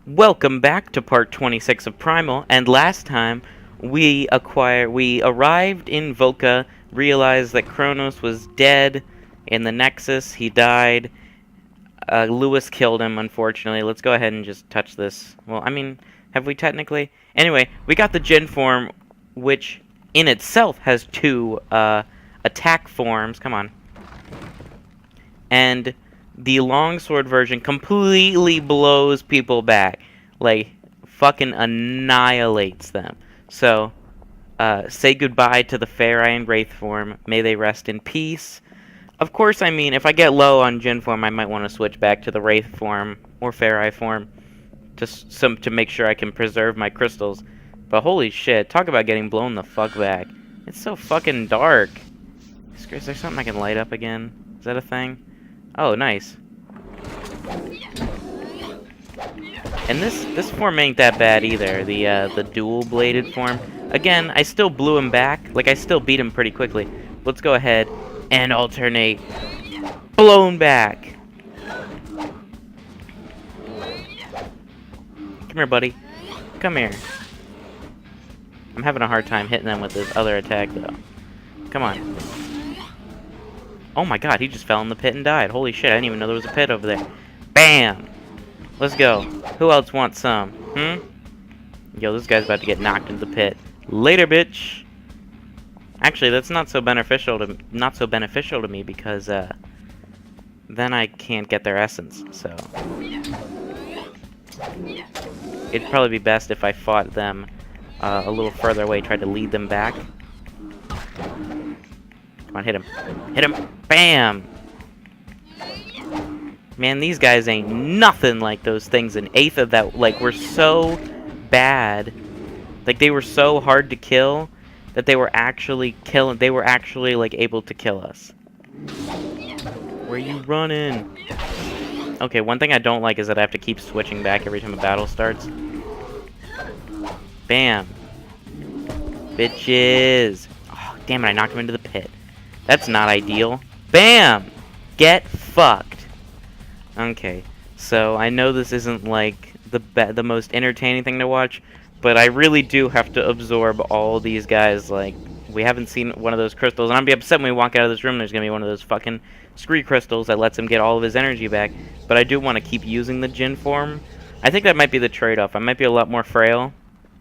Welcome back to part 26 of Primal, and last time we arrived in Volca, realized that Kronos was dead in the Nexus. He died. Lewis killed him, unfortunately. Let's go ahead and just touch this. Well, I mean, have we technically? Anyway, we got the Jin form, which in itself has two attack forms. Come on. And the longsword version completely blows people back. Like, fucking annihilates them. So, say goodbye to the Fair Eye and Wraith form. May they rest in peace. Of course, I mean, if I get low on Jin form, I might want to switch back to the Wraith form or Fair Eye form. Just to make sure I can preserve my crystals. But holy shit, talk about getting blown the fuck back. It's so fucking dark. Is there something I can light up again? Is that a thing? Oh, nice. And this form ain't that bad either. The dual-bladed form. Again, I still blew him back. Like, I still beat him pretty quickly. Let's go ahead and alternate. Blown back. Come here, buddy. Come here. I'm having a hard time hitting them with this other attack, though. Come on. Oh my god, he just fell in the pit and died. Holy shit, I didn't even know there was a pit over there. Bam! Let's go. Who else wants some? Yo, this guy's about to get knocked into the pit. Later, bitch! Actually, that's not so beneficial to me because then I can't get their essence, so it'd probably be best if I fought them a little further away, tried to lead them back. Come on, hit him. Hit him. Bam! Man, these guys ain't nothing like those things in Aether that, like, were so bad. Like, they were so hard to kill that they were actually like, able to kill us. Where you running? Okay, one thing I don't like is that I have to keep switching back every time a battle starts. Bam. Bitches. Oh, damn it, I knocked him into the pit. That's not ideal. Bam! Get fucked. Okay, so I know this isn't like the most entertaining thing to watch, but I really do have to absorb all these guys. Like, we haven't seen one of those crystals, and I'm gonna be upset when we walk out of this room. There's gonna be one of those fucking scree crystals that lets him get all of his energy back. But I do want to keep using the Jin form. I think that might be the trade-off. I might be a lot more frail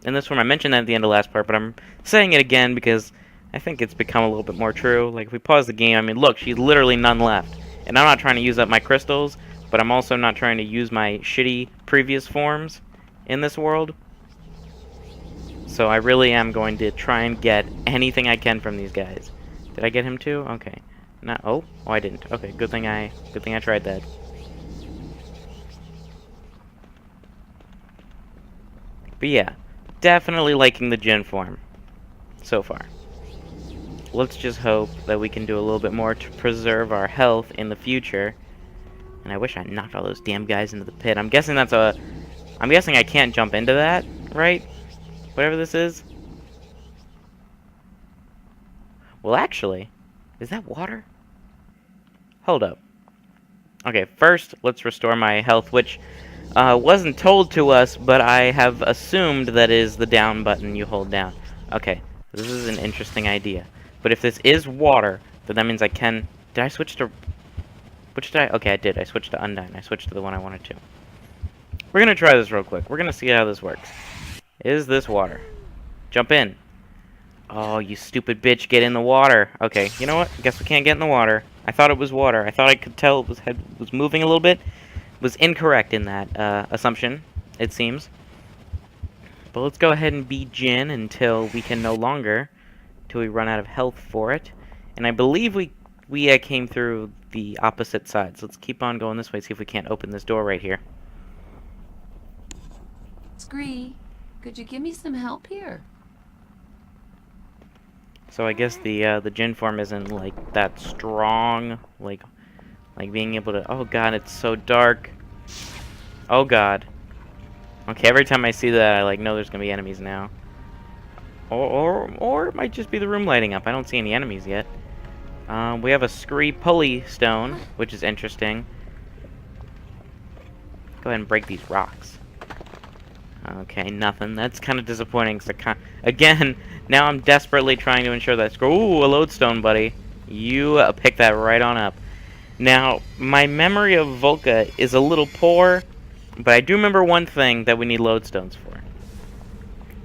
in this form. I mentioned that at the end of the last part, but I'm saying it again because I think it's become a little bit more true. Like, if we pause the game, I mean, look, she's literally none left. And I'm not trying to use up my crystals, but I'm also not trying to use my shitty previous forms in this world. So I really am going to try and get anything I can from these guys. Did I get him too? Okay. No. Oh, I didn't. Okay, good thing I tried that. But yeah, definitely liking the Jin form so far. Let's just hope that we can do a little bit more to preserve our health in the future. And I wish I knocked all those damn guys into the pit. I'm guessing I'm guessing I can't jump into that, right? Whatever this is. Well, actually, is that water? Hold up. Okay, first, let's restore my health, which wasn't told to us, but I have assumed that is the down button you hold down. Okay, this is an interesting idea. But if this is water, then that means I can... Did I switch to... Which did I... Okay, I did. I switched to Undyne. I switched to the one I wanted to. We're going to try this real quick. We're going to see how this works. Is this water? Jump in. Oh, you stupid bitch. Get in the water. Okay, you know what? I guess we can't get in the water. I thought it was water. I thought I could tell it was moving a little bit. Was incorrect in that assumption, it seems. But let's go ahead and be Jin until we can no longer... Till we run out of health for it. And I believe we came through the opposite side. So let's keep on going this way, see if we can't open this door right here. Scree, could you give me some help here? So I guess the Jin form isn't like that strong, like being able to... Oh god, it's so dark. Oh god. Okay, every time I see that, I like know there's gonna be enemies now. Or it might just be the room lighting up. I don't see any enemies yet. We have a scree pulley stone, which is interesting. Go ahead and break these rocks. Okay, nothing. That's kind of disappointing. Again, now I'm desperately trying to ensure that. Ooh, a lodestone, buddy. You pick that right on up. Now, my memory of Volca is a little poor, but I do remember one thing that we need lodestones for.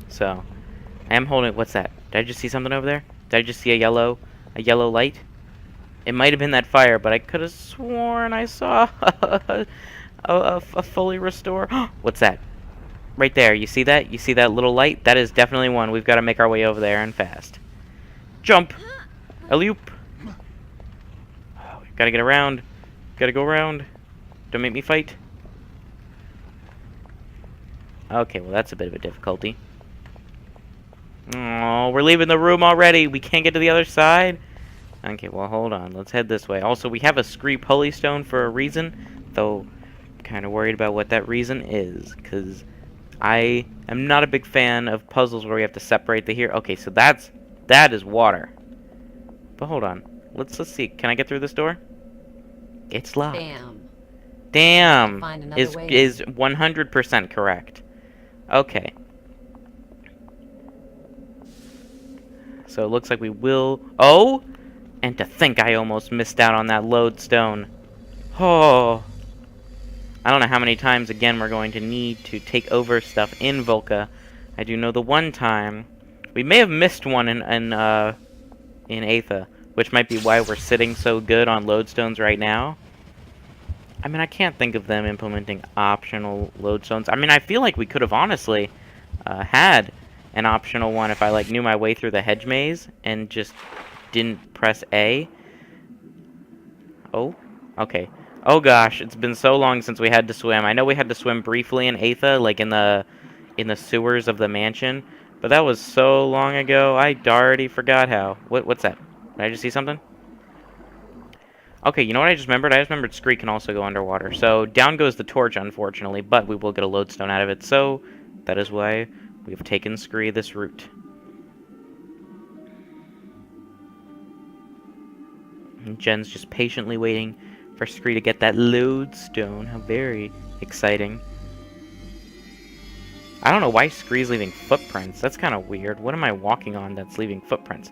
So, I am holding. What's that? Did I just see something over there? Did I just see a yellow light? It might have been that fire, but I could have sworn I saw a fully restore. What's that? Right there. You see that? You see that little light? That is definitely one. We've got to make our way over there and fast. Jump! Alley-oop! Gotta get around. Gotta go around. Don't make me fight. Okay, well that's a bit of a difficulty. Oh, we're leaving the room already. We can't get to the other side. Okay, well hold on. Let's head this way. Also, we have a scree pulley stone for a reason, though I'm kind of worried about what that reason is, because I am not a big fan of puzzles where we have to separate the here. Okay, so that is water. But hold on. Let's see. Can I get through this door? It's locked. Damn. Find Is another way. 100% correct. Okay. So it looks like we will. Oh, and to think I almost missed out on that lodestone. Oh. I don't know how many times again we're going to need to take over stuff in Volca. I do know the one time we may have missed one in Aetha, which might be why we're sitting so good on lodestones right now. I mean, I can't think of them implementing optional lodestones. I mean, I feel like we could have honestly had an optional one if I like knew my way through the hedge maze and just didn't press A. Oh, okay. Oh gosh, it's been so long since we had to swim. I know we had to swim briefly in Aetha, like in the sewers of the mansion, but that was so long ago. I already forgot how. What's that? Did I just see something? Okay, you know what I just remembered? I just remembered Scree can also go underwater. So down goes the torch, unfortunately, but we will get a lodestone out of it. So that is why we've taken Scree this route. And Jen's just patiently waiting for Scree to get that lodestone. How very exciting. I don't know why Scree's leaving footprints. That's kind of weird. What am I walking on that's leaving footprints?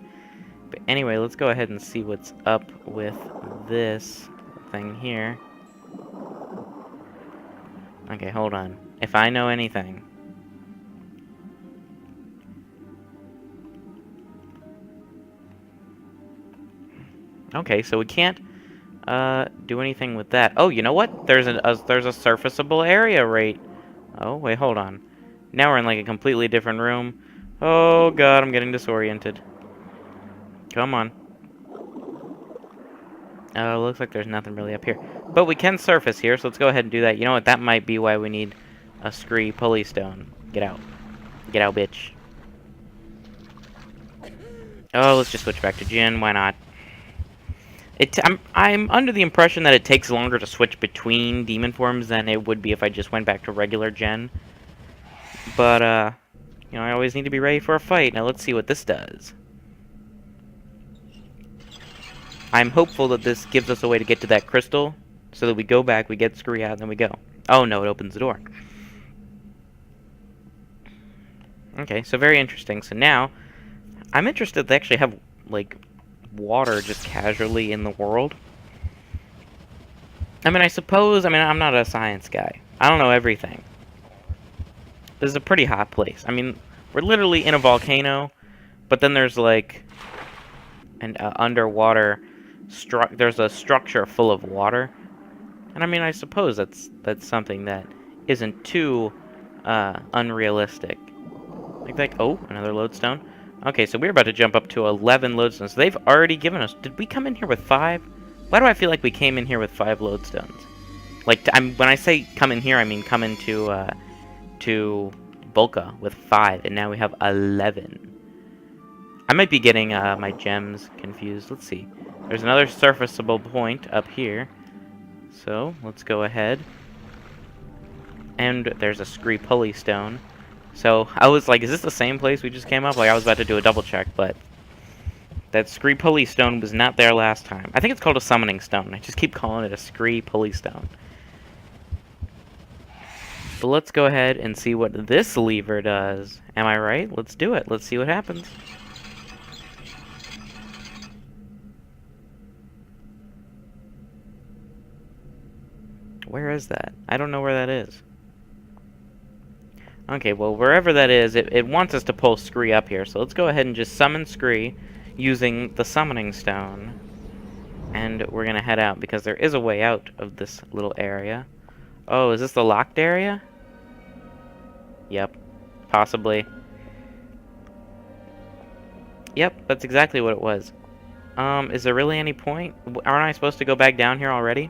But anyway, let's go ahead and see what's up with this thing here. Okay, hold on. If I know anything. Okay, so we can't do anything with that. Oh, you know what? There's a surfaceable area right. Oh, wait, hold on. Now we're in like a completely different room. Oh god, I'm getting disoriented. Come on. Oh, looks like there's nothing really up here. But we can surface here, so let's go ahead and do that. You know what? That might be why we need a Scree pulley stone. Get out. Get out, bitch. Oh, let's just switch back to Jin. Why not? I'm under the impression that it takes longer to switch between demon forms than it would be if I just went back to regular Jen. But, you know, I always need to be ready for a fight. Now let's see what this does. I'm hopeful that this gives us a way to get to that crystal, so that we go back, we get Scree out, and then we go. Oh no, it opens the door. Okay, so very interesting. So now, I'm interested to actually have, like, water just casually in the world. I mean, I'm not a science guy. I don't know everything. This is a pretty hot place. I mean, we're literally in a volcano, but then there's, like, an underwater there's a structure full of water, and I mean, I suppose that's something that isn't too unrealistic. Like oh, another lodestone. Okay, so we're about to jump up to 11 lodestones. So they've already given us. Did we come in here with 5? Why do I feel like we came in here with 5 lodestones? Like, when I say come in here, I mean come into to Volca with 5, and now we have 11. I might be getting my gems confused. Let's see. There's another surfaceable point up here. So, let's go ahead. And there's a Scree pulley stone. So, I was like, is this the same place we just came up? Like, I was about to do a double check, but that Scree pulley stone was not there last time. I think it's called a summoning stone. I just keep calling it a Scree pulley stone. But let's go ahead and see what this lever does. Am I right? Let's do it. Let's see what happens. Where is that? I don't know where that is. Okay, well, wherever that is, it wants us to pull Scree up here. So let's go ahead and just summon Scree using the summoning stone. And we're going to head out because there is a way out of this little area. Oh, is this the locked area? Yep, possibly. Yep, that's exactly what it was. Is there really any point? Aren't I supposed to go back down here already?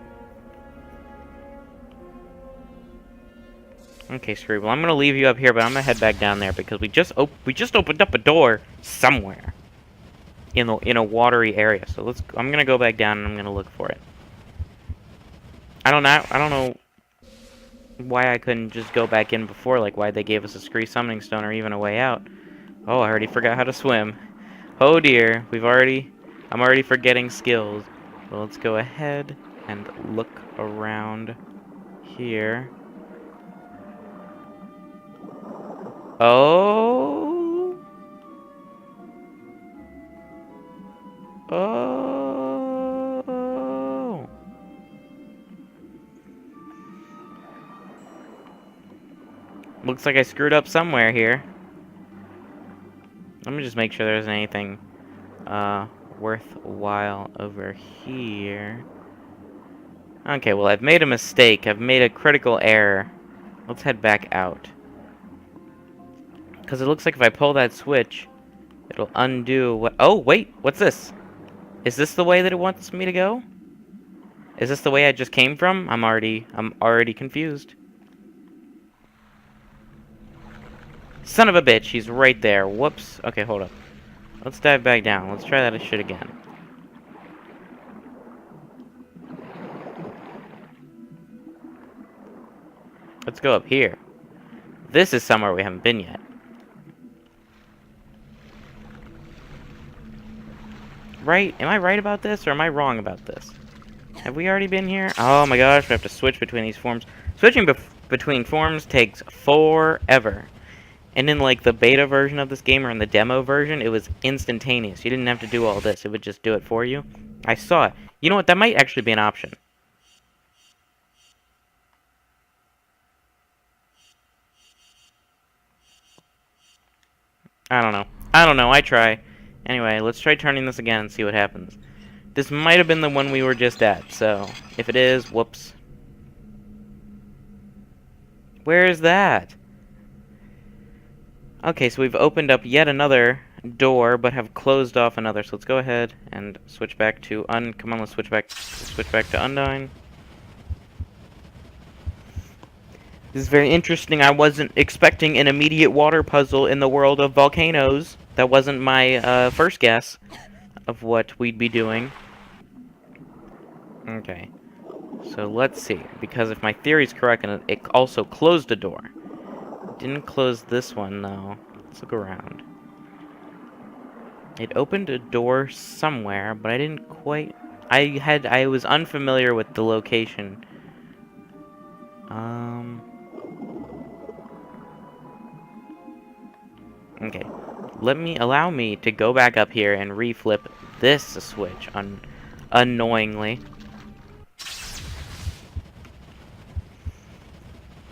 Okay, Scree. Well, I'm gonna leave you up here, but I'm gonna head back down there because we just opened up a door somewhere in a watery area. So I'm gonna go back down and I'm gonna look for it. I don't know why I couldn't just go back in before, like why they gave us a Scree summoning stone or even a way out. Oh, I already forgot how to swim. Oh dear, I'm already forgetting skills. Well, let's go ahead and look around here. Oh. Oh. Looks like I screwed up somewhere here. Let me just make sure there isn't anything worthwhile over here. Okay, well, I've made a mistake. I've made a critical error. Let's head back out. Because it looks like if I pull that switch, it'll undo what... Oh, wait! What's this? Is this the way that it wants me to go? Is this the way I just came from? I'm already confused. Son of a bitch, he's right there. Whoops. Okay, hold up. Let's dive back down. Let's try that shit again. Let's go up here. This is somewhere we haven't been yet. Right? Am I right about this, or am I wrong about this? Have we already been here? Oh my gosh, we have to switch between these forms. Switching between forms takes forever. And in, like, the beta version of this game, or in the demo version, it was instantaneous. You didn't have to do all this. It would just do it for you. I saw it. You know what? That might actually be an option. I don't know. I try. Anyway, let's try turning this again and see what happens. This might have been the one we were just at, so if it is, whoops. Where is that? Okay, so we've opened up yet another door, but have closed off another. So let's go ahead and switch back to Come on, let's switch back to Undyne. This is very interesting. I wasn't expecting an immediate water puzzle in the world of volcanoes. That wasn't my first guess of what we'd be doing. Okay. So let's see. Because if my theory is correct, and it also closed a door. Didn't close this one, though. Let's look around. It opened a door somewhere, but I didn't quite... I was unfamiliar with the location. Okay. Allow me to go back up here and reflip this switch unknowingly.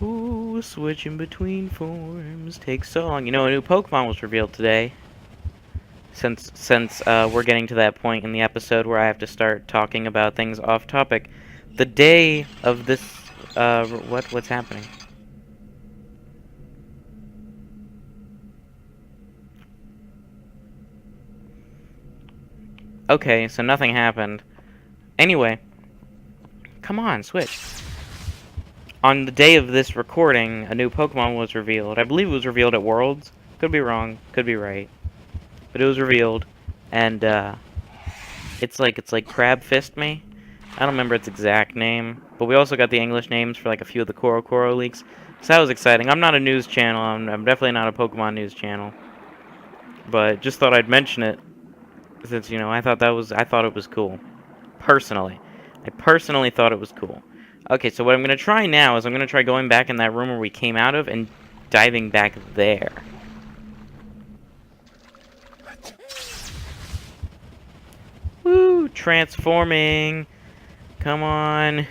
Ooh, switching between forms takes so long. You know, a new Pokemon was revealed today. Since we're getting to that point in the episode where I have to start talking about things off topic. The day of this, what's happening? Okay, so nothing happened. Anyway, come on, switch. On the day of this recording, a new Pokemon was revealed. I believe it was revealed at Worlds. Could be wrong, could be right. But it was revealed, and it's like Crab Fist Me. I don't remember its exact name, but we also got the English names for like a few of the Koro leaks. So that was exciting. I'm not a news channel. I'm definitely not a Pokemon news channel. But just thought I'd mention it since, you know, I thought it was cool. Personally. I personally thought it was cool. Okay, so what I'm going to try now is I'm going to try going back in that room where we came out of and diving back there. Woo! Transforming! Come on.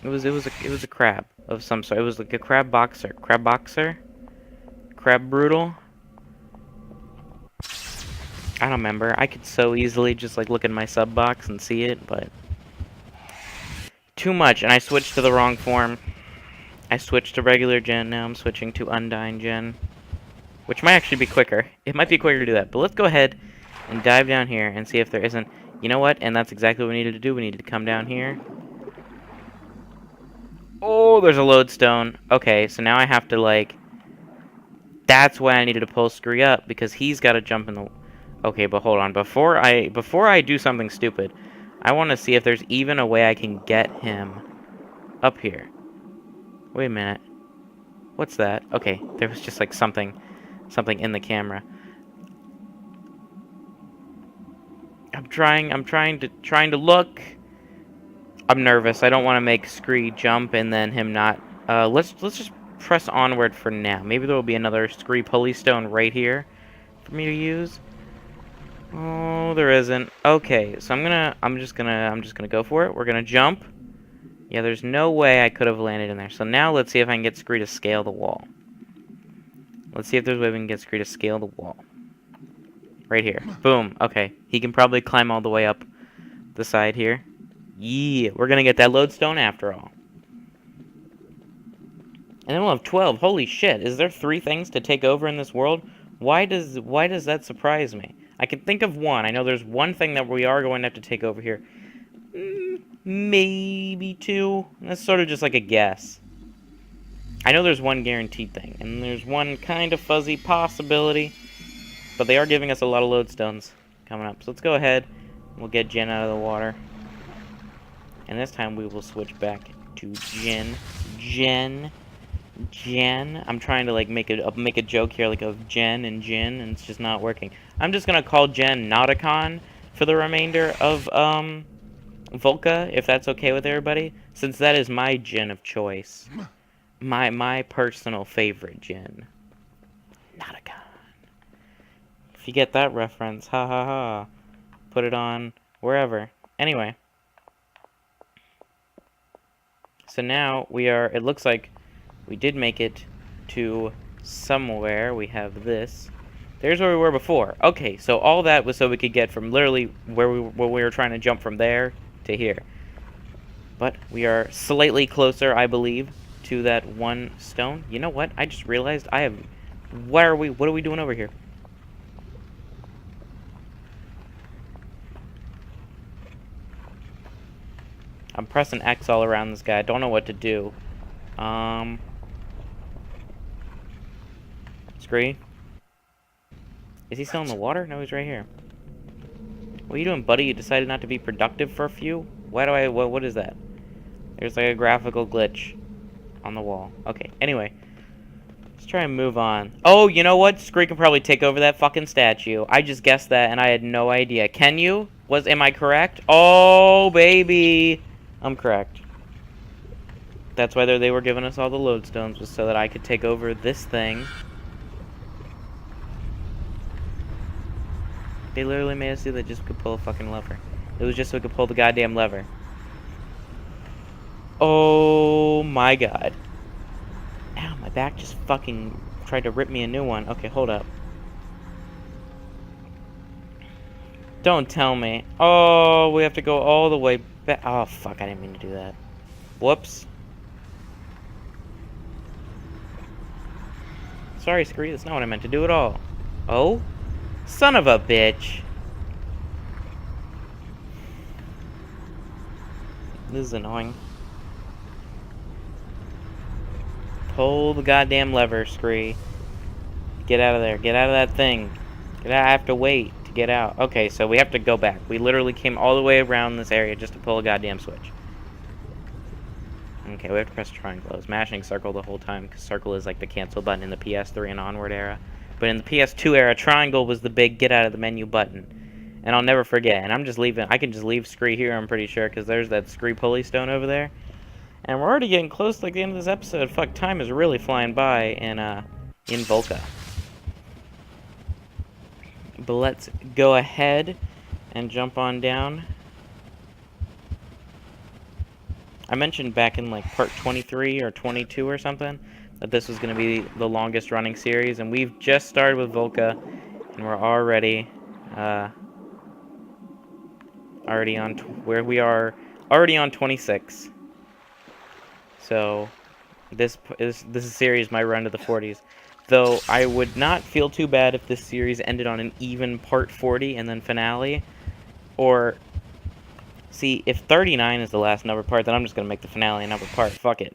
It was a crab of some sort. It was like a crab boxer. Crab boxer? Crab brutal? I don't remember. I could so easily just like look in my sub box and see it, but too much, and I switched to the wrong form. I switched to regular gen, now I'm switching to Undyne gen, which might actually be quicker. It might be quicker to do that, but let's go ahead and dive down here and see if there isn't... You know what? And that's exactly what we needed to do. We needed to come down here. Oh, there's a lodestone. Okay, so now I have to, like... That's why I needed to pull Scree up, because he's got to jump in the... Okay, but hold on. Before I do something stupid, I want to see if there's even a way I can get him up here. Wait a minute. What's that? Okay, there was just like something in the camera. I'm trying to look. I'm nervous. I don't want to make Scree jump and then him not. Let's just press onward for now. Maybe there will be another Scree pulley stone right here for me to use. Oh, there isn't. Okay, so I'm just gonna go for it. We're gonna jump. Yeah, there's no way I could have landed in there. So now let's see if I can get Scree to scale the wall. Let's see if there's a way we can get Scree to scale the wall. Right here. Boom. Okay. He can probably climb all the way up the side here. Yeah, we're gonna get that lodestone after all. And then we'll have 12. Holy shit. Is there 3 things to take over in this world? Why does that surprise me? I can think of one. I know there's one thing that we are going to have to take over here. Maybe 2. That's sort of just like a guess. I know there's one guaranteed thing, and there's one kind of fuzzy possibility, but they are giving us a lot of lodestones coming up. So let's go ahead, we'll get Jen out of the water, and this time we will switch back to Jen. I'm trying to like make a joke here, like of Jen and Jin, and it's just not working. I'm just gonna call Jen Nauticon for the remainder of Volca, if that's okay with everybody, since that is my Jin of choice. My personal favorite Jin. Nauticon. If you get that reference, ha ha ha. Put it on wherever. Anyway. So now we are, it looks like we did make it to somewhere. We have this. There's where we were before. Okay, so all that was so we could get from literally where we were trying to jump from there to here. But we are slightly closer, I believe, to that one stone. You know what? I just realized I have... What are we doing over here? I'm pressing X all around this guy. I don't know what to do. Scree? Is he still in the water? No, he's right here. What are you doing, buddy? You decided not to be productive for a few? What is that? There's like a graphical glitch on the wall. Okay, anyway. Let's try and move on. Oh, you know what? Scree can probably take over that fucking statue. I just guessed that and I had no idea. Can you? Am I correct? Oh, baby! I'm correct. That's why they were giving us all the lodestones, was so that I could take over this thing. They literally made us do that just so we could pull a fucking lever. It was just so we could pull the goddamn lever. Oh my god. Ow, my back just fucking tried to rip me a new one. Okay, hold up. Don't tell me. Oh, we have to go all the way back. Oh, fuck, I didn't mean to do that. Whoops. Sorry, Scree, that's not what I meant to do at all. Oh? Son of a bitch. This is annoying. Pull the goddamn lever, Scree. Get out of there. Get out of that thing. I have to wait to get out. Okay, so we have to go back. We literally came all the way around this area just to pull a goddamn switch. Okay, we have to press triangle. I was mashing circle the whole time, because circle is like the cancel button in the PS3 and onward era. But in the PS2 era, triangle was the big get out of the menu button. And I'll never forget. And I'm just leaving. I can just leave Scree here, I'm pretty sure, because there's that Scree pulley stone over there. And we're already getting close to like, the end of this episode. Fuck, time is really flying by in Volca. But let's go ahead and jump on down. I mentioned back in like part 23 or 22 or something that this was going to be the longest running series, and we've just started with Volca, and we're already on where we are already on 26. So this series might run to the 40s. Though I would not feel too bad if this series ended on an even part 40 and then finale. Or, see, if 39 is the last number part, then I'm just going to make the finale a number part. Fuck it.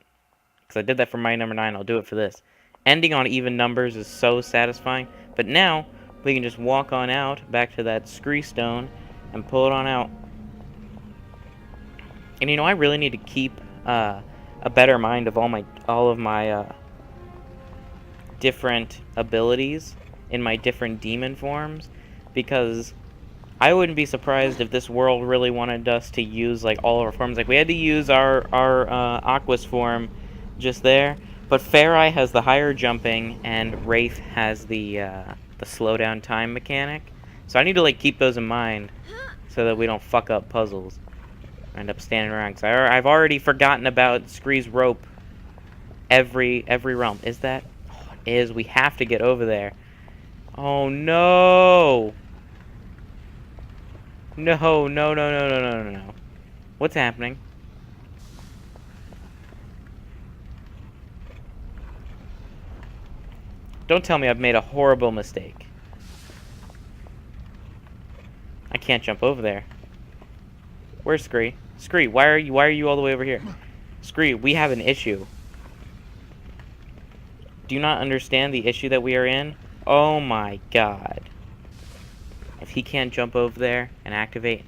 Because I did that for my number 9, I'll do it for this. Ending on even numbers is so satisfying. But now, we can just walk on out, back to that Scree stone, and pull it on out. And you know, I really need to keep a better mind of all of my different abilities in my different demon forms, because I wouldn't be surprised if this world really wanted us to use like all of our forms. Like we had to use our Aquas form just there, but Farai has the higher jumping and Wraith has the slow down time mechanic. So I need to like keep those in mind so that we don't fuck up puzzles. I end up standing around because I've already forgotten about Scree's rope. Every realm is that. Is we have to get over there. Oh no! No, no, no, no, no, no, no, no. What's happening? Don't tell me I've made a horrible mistake. I can't jump over there. Where's Scree? Scree, why are you all the way over here? Scree, we have an issue. Do you not understand the issue that we are in? Oh my god. If he can't jump over there and activate...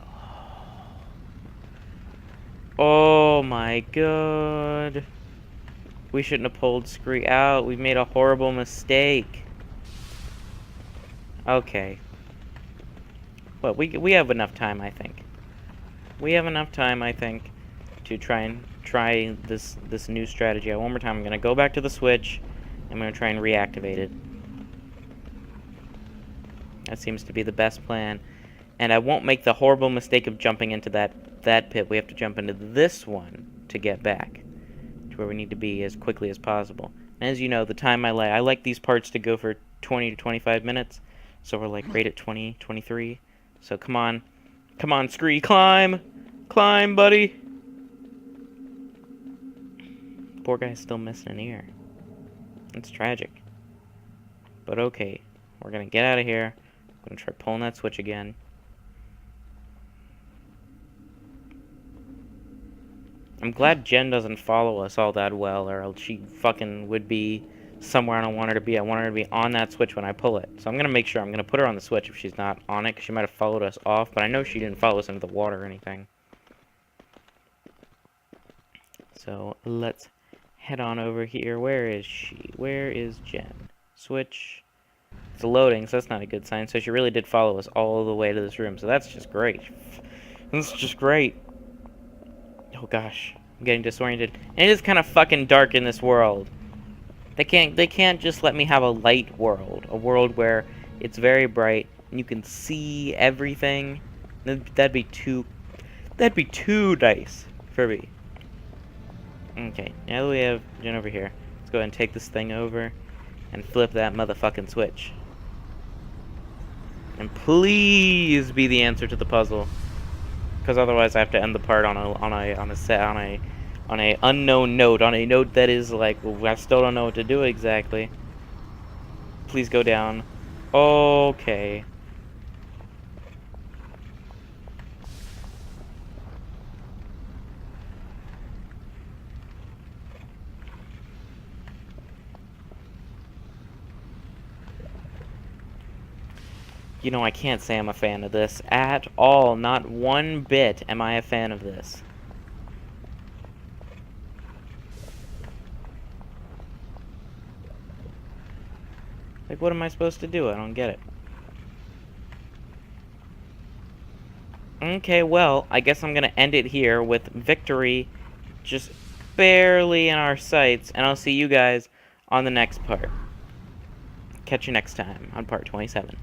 Oh my god. We shouldn't have pulled Scree out. We've made a horrible mistake. Okay. Well, we have enough time, I think. We have enough time, I think, to try this new strategy. One more time, I'm going to go back to the switch. I'm going to try and reactivate it. That seems to be the best plan. And I won't make the horrible mistake of jumping into that pit. We have to jump into this one to get back to where we need to be as quickly as possible. And as you know, the time I like these parts to go for 20 to 25 minutes. So we're like right at 20, 23. So come on. Come on, Scree, climb! Climb, buddy! Poor guy's still missing an ear. It's tragic. But okay. We're gonna get out of here. I'm gonna try pulling that switch again. I'm glad Jen doesn't follow us all that well, or else she fucking would be somewhere I don't want her to be. I want her to be on that switch when I pull it. So I'm gonna make sure. I'm gonna put her on the switch if she's not on it, because she might have followed us off, but I know she didn't follow us into the water or anything. So let's head on over here. Where is she? Where is Jen? Switch. It's loading, so that's not a good sign. So she really did follow us all the way to this room. So that's just great. That's just great. Oh gosh, I'm getting disoriented. And it is kind of fucking dark in this world. They can't just let me have a light world. A world where it's very bright and you can see everything. That'd be too nice for me. Okay, now that we have Jen over here, let's go ahead and take this thing over and flip that motherfucking switch. And please be the answer to the puzzle, because otherwise I have to end the part on a unknown note, on a note that is like, well, I still don't know what to do exactly. Please go down. Okay. You know, I can't say I'm a fan of this at all. Not one bit am I a fan of this. Like, what am I supposed to do? I don't get it. Okay, well, I guess I'm gonna end it here with victory just barely in our sights, and I'll see you guys on the next part. Catch you next time on part 27.